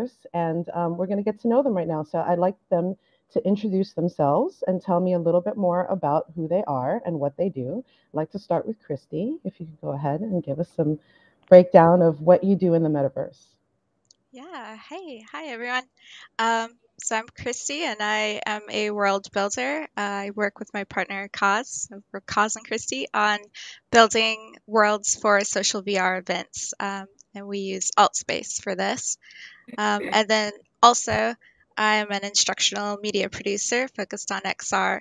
metaverse, and we're going to get to know them right now. So I'd like them to introduce themselves and tell me a little bit more about who they are and what they do. I'd like to start with Christy. If you could go ahead and give us some breakdown of what you do in the metaverse. Yeah, hey, hi everyone. So I'm Christy and I am a world builder. I work with my partner Kaz, so we're Kaz and Christy, on building worlds for social VR events. And we use Altspace for this. And then also, I'm an instructional media producer focused on XR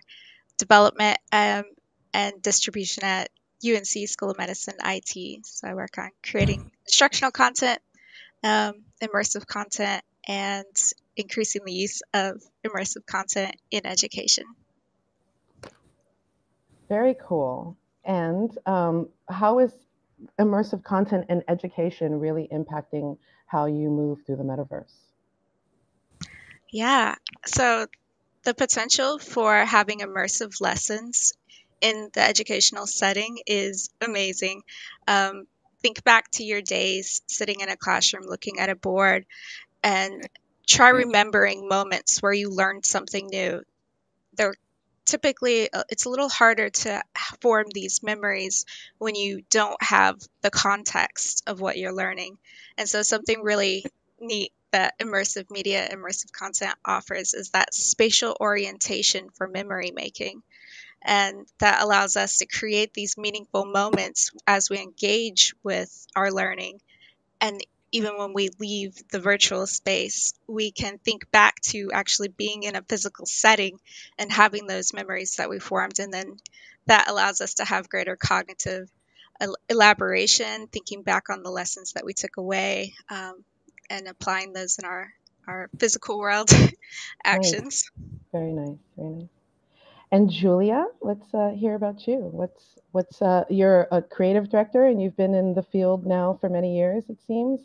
development and distribution at UNC School of Medicine IT. So I work on creating instructional content, immersive content, and increasing the use of immersive content in education. Very cool. And how is immersive content in education really impacting how you move through the metaverse? Yeah, so the potential for having immersive lessons in the educational setting is amazing. Um, think back to your days sitting in a classroom looking at a board and try remembering moments where you learned something new. They're typically it's a little harder to form these memories when you don't have the context of what you're learning. And so something really neat that immersive media, immersive content offers is that spatial orientation for memory making. And that allows us to create these meaningful moments as we engage with our learning. And even when we leave the virtual space, we can think back to actually being in a physical setting and having those memories that we formed. And then that allows us to have greater cognitive elaboration, thinking back on the lessons that we took away, and applying those in our physical world Nice. actions. Very nice. Very nice. And Julia, let's hear about you. What's you're a creative director and you've been in the field now for many years, it seems.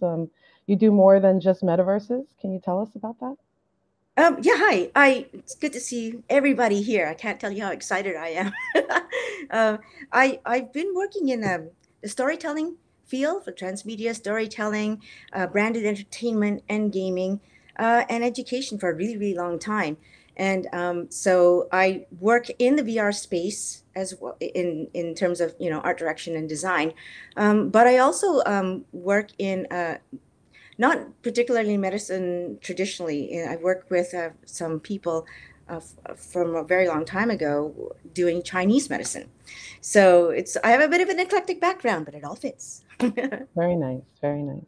You do more than just metaverses. Can you tell us about that? Yeah, hi. It's good to see everybody here. I can't tell you how excited I am. uh, I've been working in the storytelling field for transmedia storytelling, branded entertainment and gaming, and education for a really, really long time. And so I work in the VR space as well in terms of art direction and design, but I also work in not particularly medicine traditionally. I've worked with some people from a very long time ago doing Chinese medicine. So I have a bit of an eclectic background, but it all fits. Very nice. Very nice.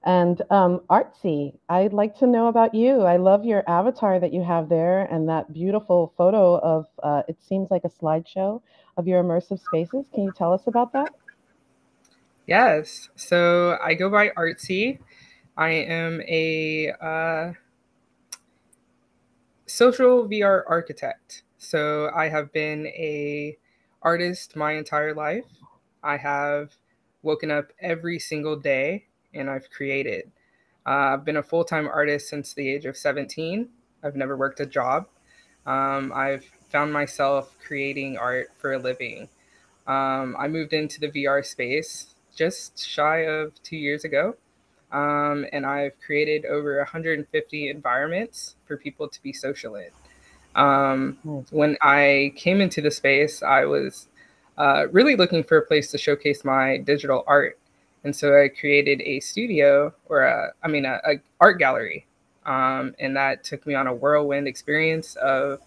And Artsy, I'd like to know about you. I love your avatar that you have there and that beautiful photo of, it seems like a slideshow of your immersive spaces. Can you tell us about that? Yes. So I go by Artsy. I am a social VR architect. So I have been a artist my entire life. I have woken up every single day and I've created. I've been a full-time artist since the age of 17. I've never worked a job. I've found myself creating art for a living. I moved into the VR space just shy of 2 years ago. And I've created over 150 environments for people to be social in. When I came into the space, I was really looking for a place to showcase my digital art. And so I created a studio or a art gallery. And that took me on a whirlwind experience of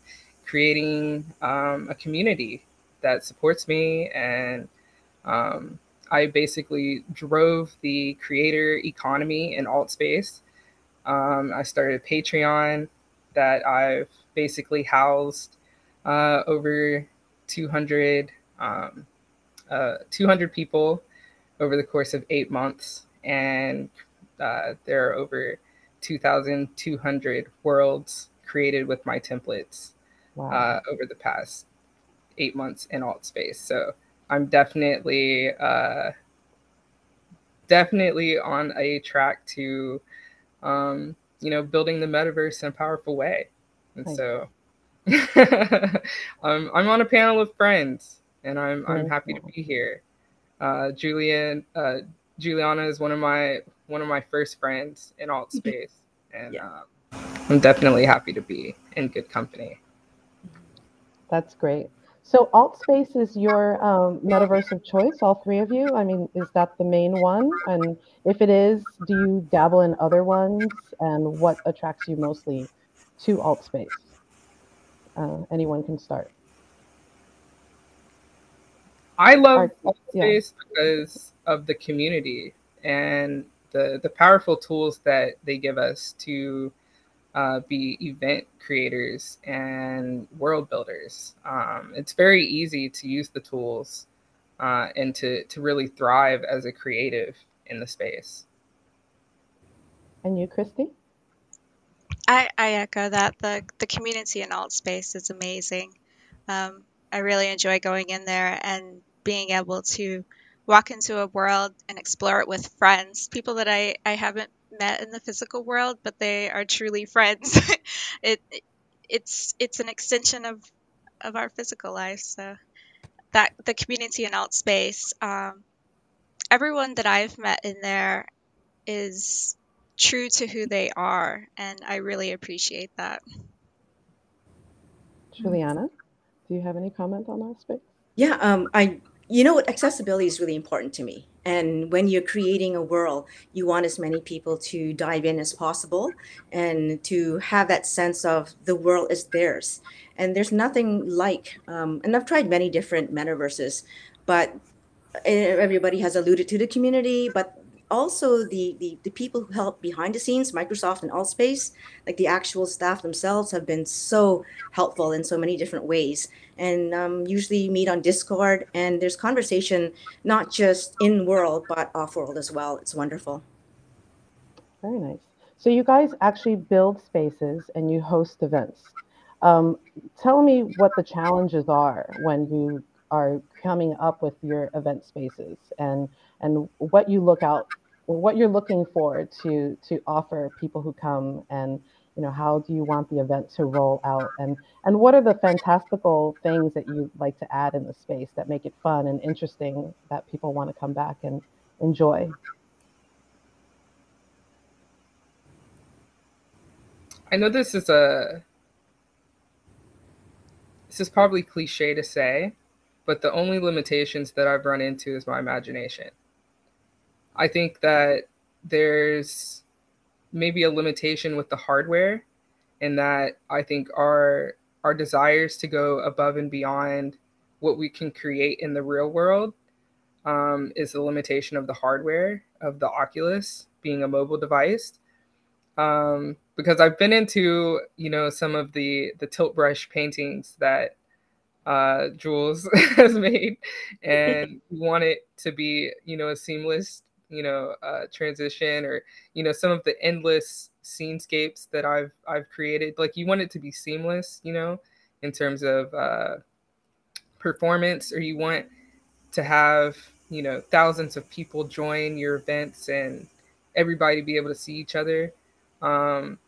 creating a community that supports me. And I basically drove the creator economy in Altspace. I started Patreon that I've basically housed over 200, 200 people over the course of 8 months. And there are over 2,200 worlds created with my templates. Wow. Over the past 8 months in Altspace. So I'm definitely on a track to, building the metaverse in a powerful way. And so I'm on a panel of friends, and I'm happy to be here. Juliana is one of my first friends in Altspace. And Yeah. I'm definitely happy to be in good company. That's great. So Altspace is your metaverse of choice, all three of you? I mean, is that the main one? And if it is, do you dabble in other ones? And what attracts you mostly to Altspace? Anyone can start. I love Art, yeah, Altspace because of the community and the powerful tools that they give us to be event creators and world builders. It's very easy to use the tools and to really thrive as a creative in the space. and you, Christy? I echo that. The community in Altspace is amazing. I really enjoy going in there and being able to walk into a world and explore it with friends, people that I haven't met in the physical world, but they are truly friends. it it's an extension of our physical life. So that the community in Altspace, everyone that I've met in there is true to who they are, and I really appreciate that. Juliana, do you have any comment on Altspace? Yeah, you know what, accessibility is really important to me. And when you're creating a world, you want as many people to dive in as possible and to have that sense of the world is theirs. And there's nothing like, and I've tried many different metaverses, but everybody has alluded to the community, but also the people who help behind the scenes, Microsoft and Altspace, like the actual staff themselves have been so helpful in so many different ways. And usually meet on Discord, and there's conversation not just in world but off world as well. It's wonderful. Very nice. So you guys actually build spaces and you host events. Um, Tell me what the challenges are when you are coming up with your event spaces and what you look out, what you're looking for to offer people who come, and how do you want the event to roll out, and what are the fantastical things that you like to add in the space that make it fun and interesting that people want to come back and enjoy. I know this is probably cliche to say, but the only limitations that I've run into is my imagination. I think that there's maybe a limitation with the hardware, and that I think our desires to go above and beyond what we can create in the real world is the limitation of the hardware of the Oculus being a mobile device. Because I've been into some of the tilt brush paintings that Jules has made, and we want it to be a seamless transition, or some of the endless scenescapes that I've created. Like, you want it to be seamless, in terms of performance, or you want to have thousands of people join your events and everybody be able to see each other. Um,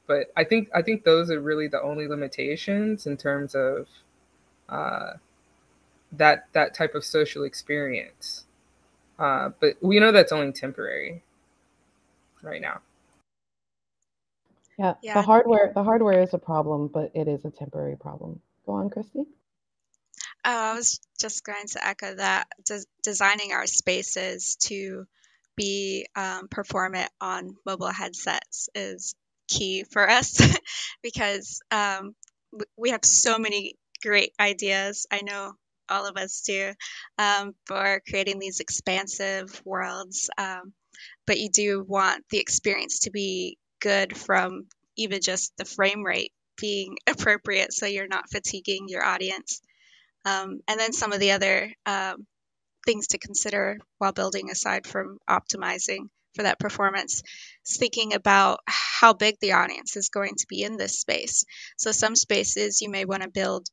but I think those are really the only limitations in terms of uh, that type of social experience. But we know that's only temporary right now. Yeah, Yeah, the hardware is a problem, but it is a temporary problem. Go on, Christy. I was just going to echo that. Designing our spaces to be performant on mobile headsets is key for us because we have so many great ideas. I know all of us do, for creating these expansive worlds. But you do want the experience to be good from even just the frame rate being appropriate so you're not fatiguing your audience. And then some of the other things to consider while building, aside from optimizing for that performance, is thinking about how big the audience is going to be in this space. So some spaces you may want to build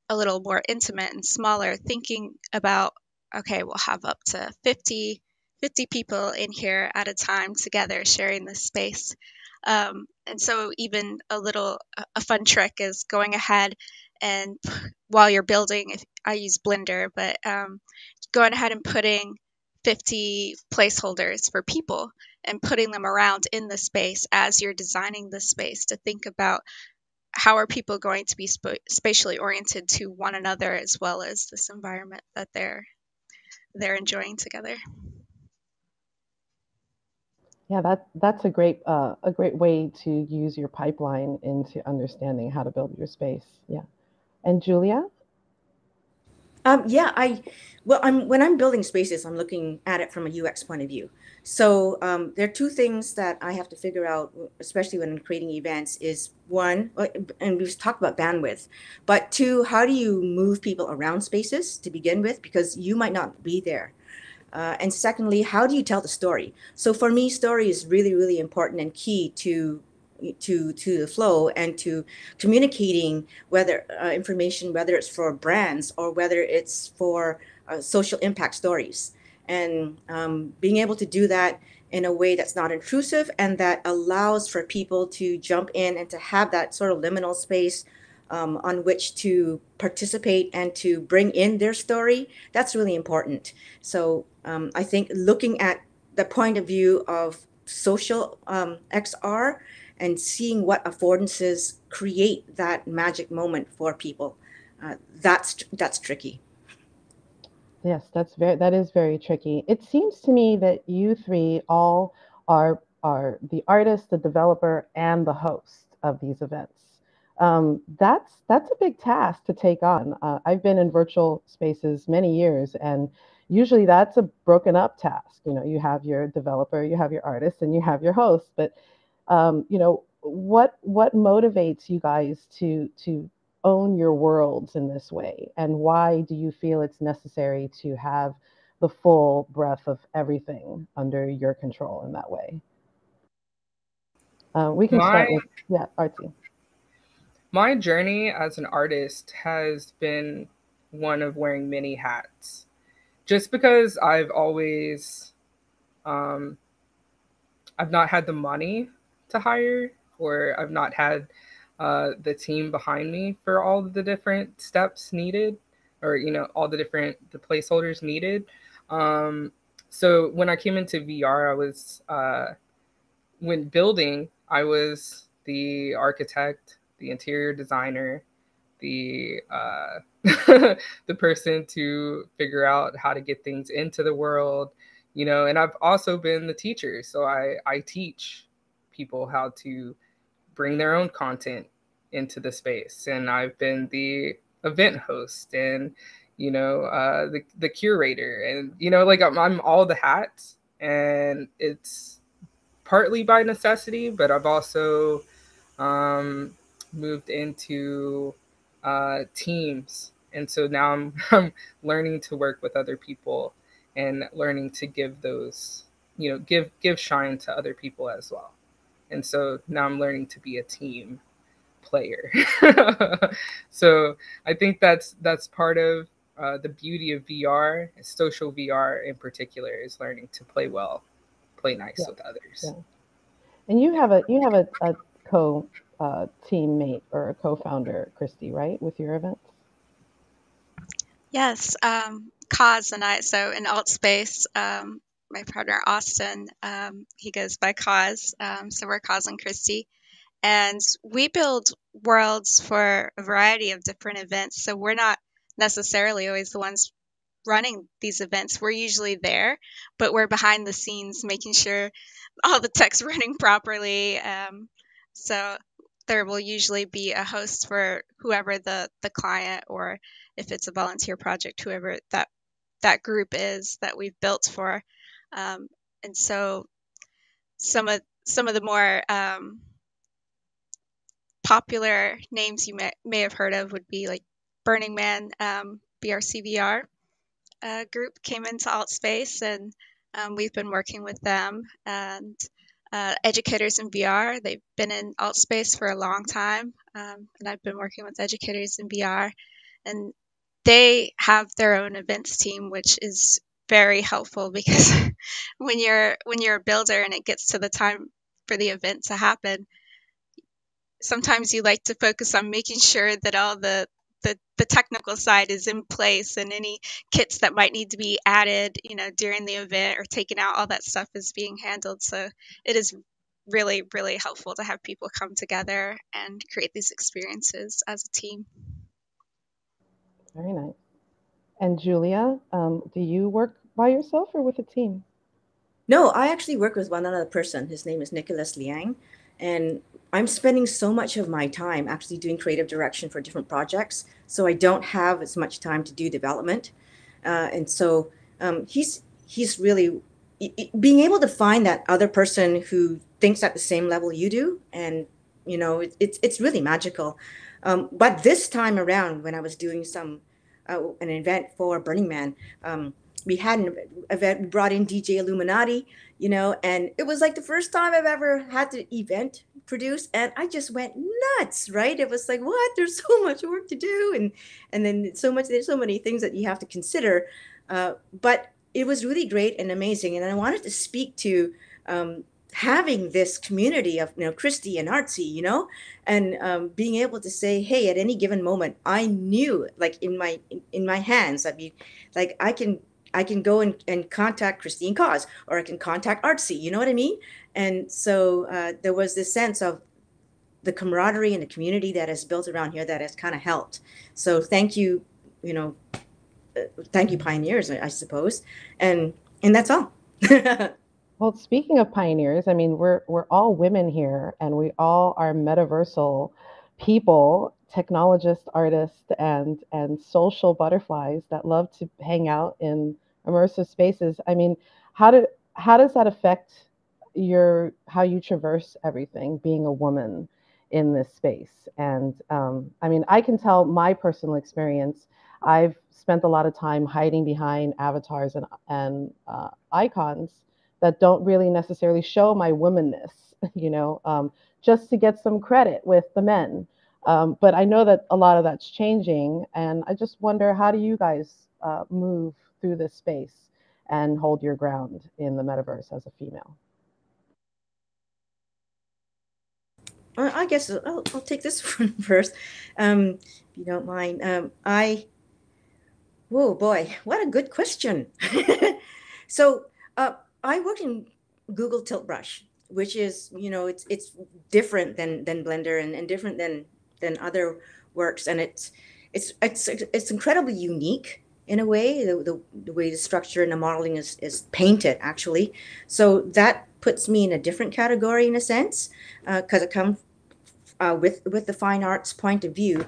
a little more intimate and smaller, thinking about, okay, we'll have up to 50 people in here at a time together sharing this space. And so even a fun trick is going ahead and while you're building, if I use Blender, but going ahead and putting 50 placeholders for people. and putting them around in the space as you're designing the space, to think about how are people going to be spatially oriented to one another as well as this environment that they're enjoying together. Yeah, that's a great way to use your pipeline into understanding how to build your space. Yeah. And Julia? Yeah, when I'm building spaces, I'm looking at it from a UX point of view. So there are two things that I have to figure out, especially when I'm creating events. Is one, and we've talked about bandwidth, but two, how do you move people around spaces to begin with, because you might not be there. And secondly, how do you tell the story? So for me, story is really, really important and key to the flow and to communicating whether information, whether it's for brands or whether it's for social impact stories, and being able to do that in a way that's not intrusive and that allows for people to jump in and to have that sort of liminal space on which to participate and to bring in their story. That's really important. So I think looking at the point of view of social XR and seeing what affordances create that magic moment for people, that's tricky. Yes, that is very tricky. It seems to me that you three all are the artist, the developer, and the host of these events. That's a big task to take on. I've been in virtual spaces many years, and usually that's a broken up task. You know, you have your developer, you have your artist, and you have your host. But what motivates you guys to own your worlds in this way, and why do you feel it's necessary to have the full breadth of everything under your control in that way? We can My start with, yeah, Artsy. my journey as an artist has been one of wearing many hats. Just because um, I've not had the money to hire, or I've not had the team behind me for all of the different steps needed, or all the placeholders needed. Um, so when I came into VR, I was when building, I was the architect, the interior designer, the the person to figure out how to get things into the world, and I've also been the teacher. So I teach people how to bring their own content into the space, and I've been the event host, and the curator, and like I'm all the hats, and it's partly by necessity, but I've also um, moved into teams, and so now I'm, I'm learning to work with other people and learning to give those, give shine to other people as well. And so now I'm learning to be a team player. So I think that's part of the beauty of VR, social VR in particular, is learning to play well, play nice Yeah, with others. yeah. And you have a co teammate or a co-founder, Christy, right, with your events? Yes, Cause and I, so in Altspace, my partner Austin, he goes by Cause, so we're Cause and Christy. And we build worlds for a variety of different events. So we're not necessarily always the ones running these events. We're usually there, but we're behind the scenes making sure all the tech's running properly. So there will usually be a host for whoever the client, or if it's a volunteer project, whoever that group is that we've built for. And so some of the more popular names you may have heard of would be like Burning Man, BRCVR group came into Altspace, and we've been working with them. And Educators in VR, they've been in Altspace for a long time, and I've been working with Educators in VR, and they have their own events team, which is very helpful because when you're a builder and it gets to the time for the event to happen, sometimes you like to focus on making sure that all the the technical side is in place, and any kits that might need to be added, during the event or taken out, all that stuff is being handled. So it is really, really helpful to have people come together and create these experiences as a team. Very nice. And Julia, do you work by yourself or with a team? No, I actually work with one other person. His name is Nicholas Liang. And I'm spending so much of my time actually doing creative direction for different projects. So I don't have as much time to do development. And so he's really being able to find that other person who thinks at the same level you do. And, it's really magical. But this time around, when I was doing an event for Burning Man, we had an event, we brought in DJ Illuminati, and it was like the first time I've ever had the event produced, and I just went nuts, right? It was like, what? There's so much work to do, and then there's so many things that you have to consider. But it was really great and amazing, and I wanted to speak to having this community of Christy and Artsy, and being able to say, hey, at any given moment, I knew, like in my hands, like I can go and contact Christine Cause, or I can contact Artsy, you know what I mean? And so there was this sense of the camaraderie and the community that is built around here that has kind of helped. So thank you, thank you, pioneers, I suppose. And that's all. Well, speaking of pioneers, I mean, we're all women here, and we all are metaversal people, technologists, artists, and social butterflies that love to hang out in immersive spaces. I mean, how does that affect how you traverse everything, being a woman in this space? And I mean, I can tell my personal experience. I've spent a lot of time hiding behind avatars and icons that don't really necessarily show my womanness, just to get some credit with the men. But I know that a lot of that's changing, and I just wonder, how do you guys move through this space and hold your ground in the metaverse as a female? I guess I'll take this one first, if you don't mind. Whoa, boy, what a good question. So I work in Google Tilt Brush, which is, it's different than Blender, and different than other works, and it's incredibly unique in a way, the way the structure and the modeling is painted, actually. So that puts me in a different category in a sense, because I come with the fine arts point of view.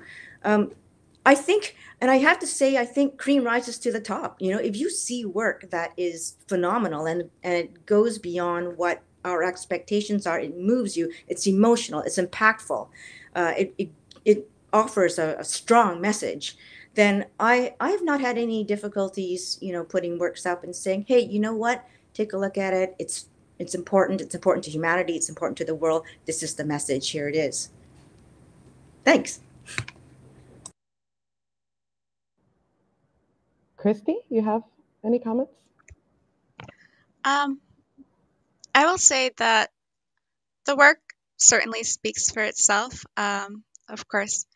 I think, and I have to say, I think cream rises to the top. If you see work that is phenomenal, and it goes beyond what our expectations are, it moves you, it's emotional, it's impactful, it offers a strong message, then I have not had any difficulties, putting works up and saying, hey, you know what? Take a look at it. It's important. It's important to humanity. It's important to the world. This is the message. Here it is. Thanks. Christy, you have any comments? I will say that the work certainly speaks for itself. Of course,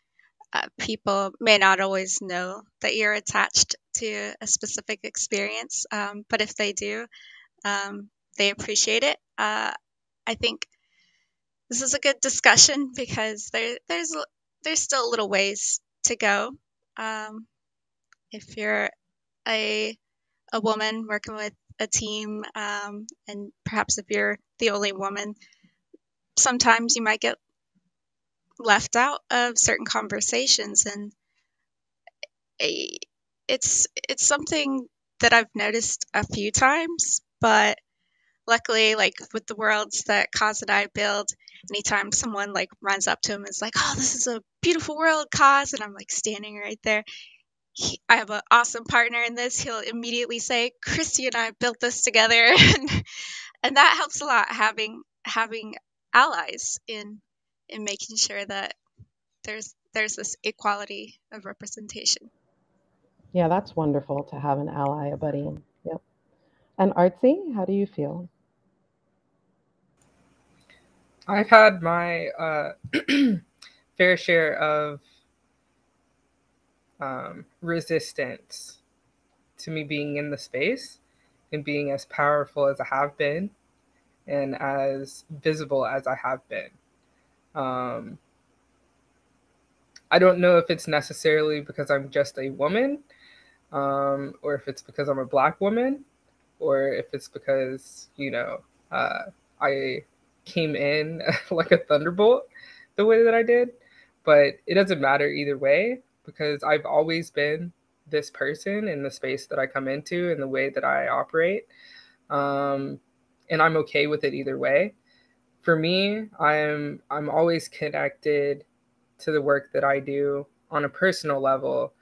people may not always know that you're attached to a specific experience, but if they do, they appreciate it. I think this is a good discussion because there's still a little ways to go. If you're a woman working with a team, and perhaps if you're the only woman, sometimes you might get left out of certain conversations, and it's something that I've noticed a few times, but luckily, like with the worlds that Kaz and I build, anytime someone like runs up to him and is like, oh, this is a beautiful world, Kaz, and I'm like standing right there, I have an awesome partner in this, he'll immediately say, Christy and I built this together. And that helps a lot, having allies in making sure that there's this equality of representation. Yeah, that's wonderful to have an ally, a buddy. Yep. And Artsy, how do you feel? I've had my fair share of resistance to me being in the space and being as powerful as I have been and as visible as I have been. I don't know if it's necessarily because I'm just a woman, or if it's because I'm a Black woman, or if it's because, I came in like a thunderbolt the way that I did. But it doesn't matter either way, because I've always been this person in the space that I come into and the way that I operate. And I'm okay with it either way. For me, I'm always connected to the work that I do on a personal level,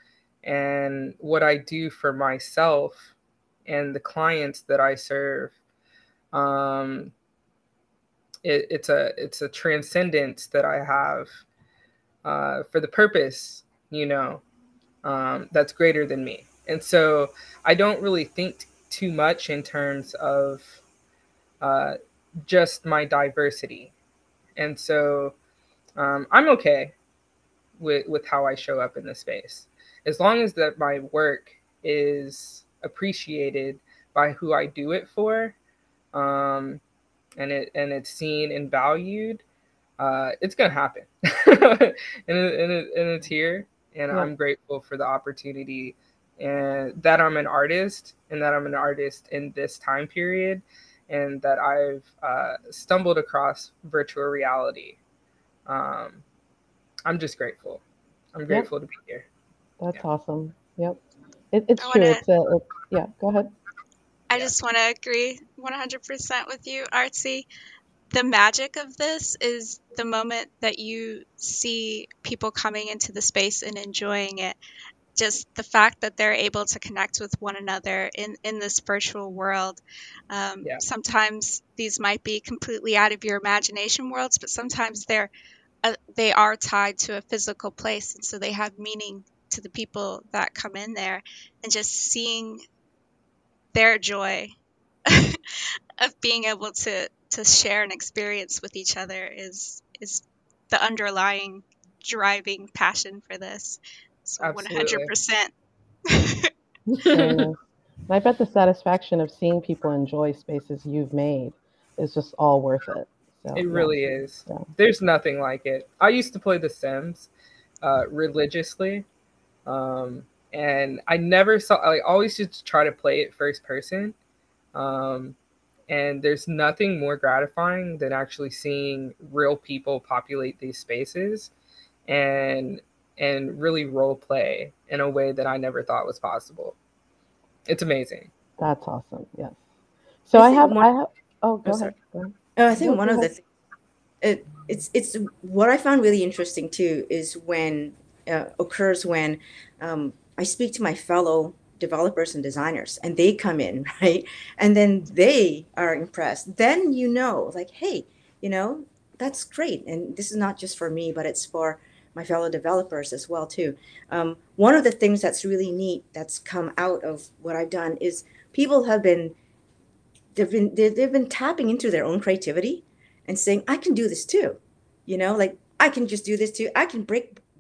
and what I do for myself and the clients that I serve. Um, it's a transcendence that I have for the purpose, that's greater than me. And so I don't really think too much in terms of uh, just my diversity. And so I'm okay with how I show up in the space, as long as that my work is appreciated by who I do it for, and it's seen and valued. It's gonna happen, and it's here, and Yeah. I'm grateful for the opportunity, and that I'm an artist, and that I'm an artist in this time period, and that I've stumbled across virtual reality. Um, I'm just grateful. I'm Yep. grateful to be here. That's Yeah, awesome. Yep. It's I want true. to Yeah, go ahead. I yeah, just want to agree 100% with you, Artsy. The magic of this is the moment that you see people coming into the space and enjoying it. Just the fact that they're able to connect with one another in this virtual world. yeah, Sometimes these might be completely out of your imagination worlds, but sometimes they are tied to a physical place, and so they have meaning to the people that come in there. And just seeing their joy of being able to share an experience with each other is the underlying driving passion for this. So absolutely. 100%. Very nice. And I bet the satisfaction of seeing people enjoy spaces you've made is just all worth it. So It yeah, really is. yeah. There's nothing like it. I used to play The Sims religiously, and I never saw. I always used to try to play it first person, um, and there's nothing more gratifying than actually seeing real people populate these spaces and really role play in a way that I never thought was possible. It's amazing. That's awesome. Yes. So I I think have one. I have oh Oh, go sorry. ahead. Go ahead. I think No, one go of the ahead. things it's what I found really interesting too is when occurs when I speak to my fellow developers and designers and they come in right and then they are impressed, then like, hey, you know that's great, and this is not just for me but it's for my fellow developers as well too. One of the things that's really neat that's come out of what I've done is people have been they've been tapping into their own creativity and saying, I can do this too. Like I can just do this too. I can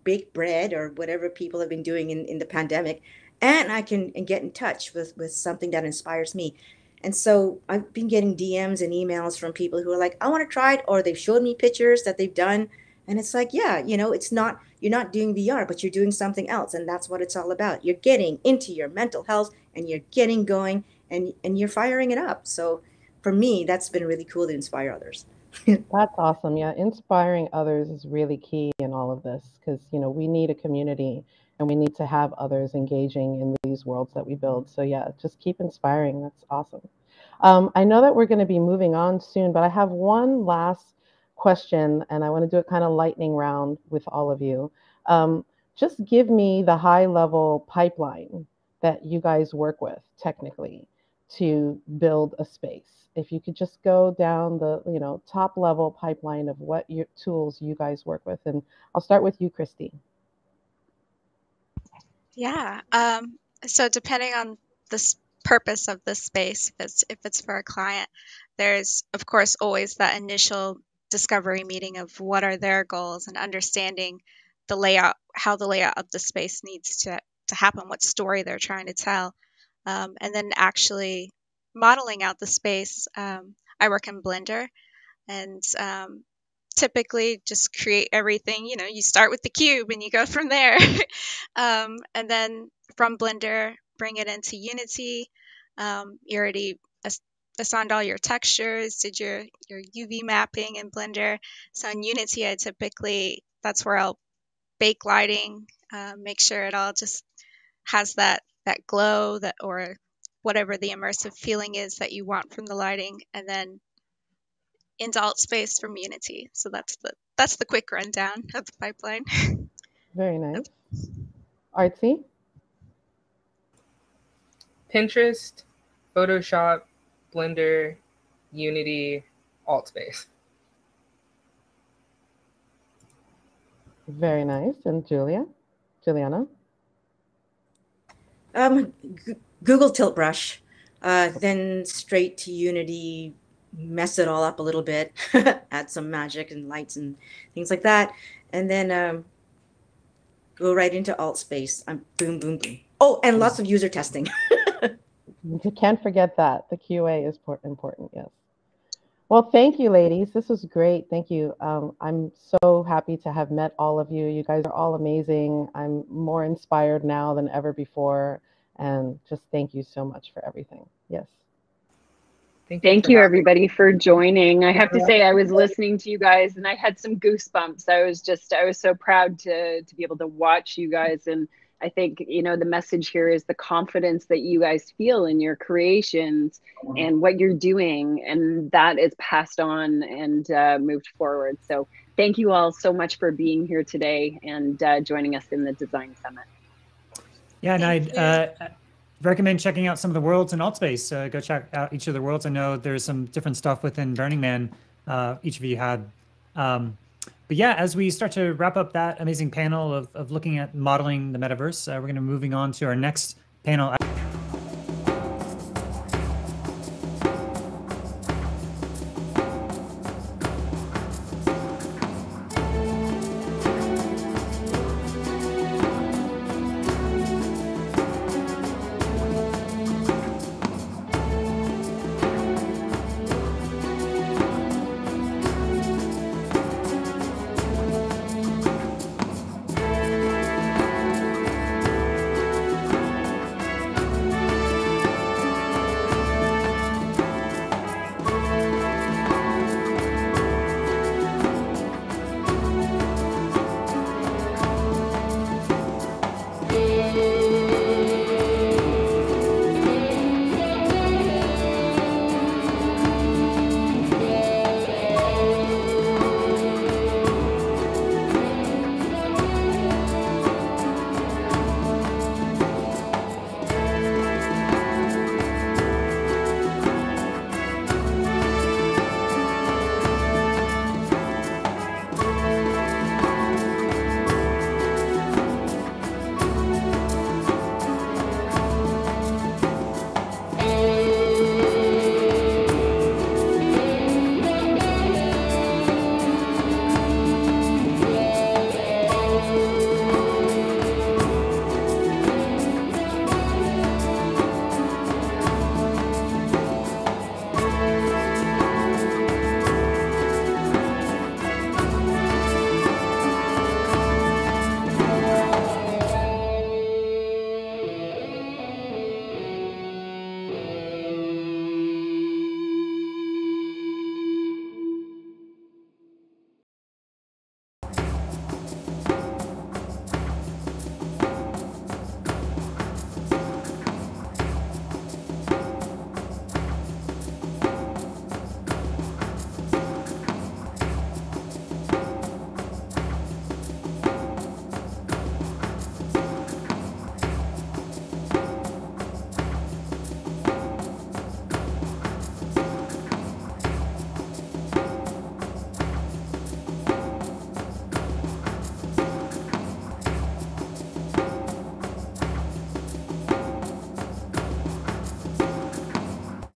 bake bread or whatever people have been doing in the pandemic, and I can and get in touch with something that inspires me. And so I've been getting DMs and emails from people who are like, I want to try it, or they've showed me pictures that they've done. And it's like, yeah, it's not, you're not doing VR, but you're doing something else. And that's what it's all about. You're getting into your mental health and you're getting going and you're firing it up. So for me, that's been really cool to inspire others. That's awesome. Yeah, inspiring others is really key in all of this because, we need a community and we need to have others engaging in these worlds that we build. So, yeah, just keep inspiring. That's awesome. I know that we're going to be moving on soon, but I have one last question and I want to do a kind of lightning round with all of you. Um, just give me the high level pipeline that you guys work with technically to build a space. If you could just go down the, top level pipeline of what your tools you guys work with. And I'll start with you, Christy. Yeah. So depending on the purpose of the space, if it's for a client, there's of course always that initial discovery meeting of what are their goals and understanding the layout, how the layout of the space needs to happen, what story they're trying to tell, and then actually modeling out the space. I work in Blender, and typically just create everything. You start with the cube and you go from there. And then from Blender, bring it into Unity. You already assigned all your textures, did your UV mapping in Blender. So in Unity, that's where I'll bake lighting, make sure it all just has that glow, or whatever the immersive feeling is that you want from the lighting, and then into Altspace from Unity. So that's the quick rundown of the pipeline. Very nice. Artsy? Pinterest, Photoshop, Blender, Unity, Altspace. Very nice. And Juliana? Google Tilt Brush, then straight to Unity, mess it all up a little bit, add some magic and lights and things like that, and then go right into Altspace. Boom, boom, boom. Oh, and lots of user testing. You can't forget that. The QA is important, yes. Well, thank you, ladies. This was great. Thank you. I'm so happy to have met all of you. You guys are all amazing. I'm more inspired now than ever before. And just thank you so much for everything. Yes. Thank you, everybody, for joining. I have to say, I was listening to you guys and I had some goosebumps. I was so proud to be able to watch you guys. And I think, the message here is the confidence that you guys feel in your creations and what you're doing, and that is passed on and moved forward. So thank you all so much for being here today and joining us in the Design Summit. Yeah, and I'd recommend checking out some of the worlds in Altspace. Go check out each of the worlds. I know there's some different stuff within Burning Man each of you had. But yeah, as we start to wrap up that amazing panel of looking at modeling the metaverse, we're going to be moving on to our next panel.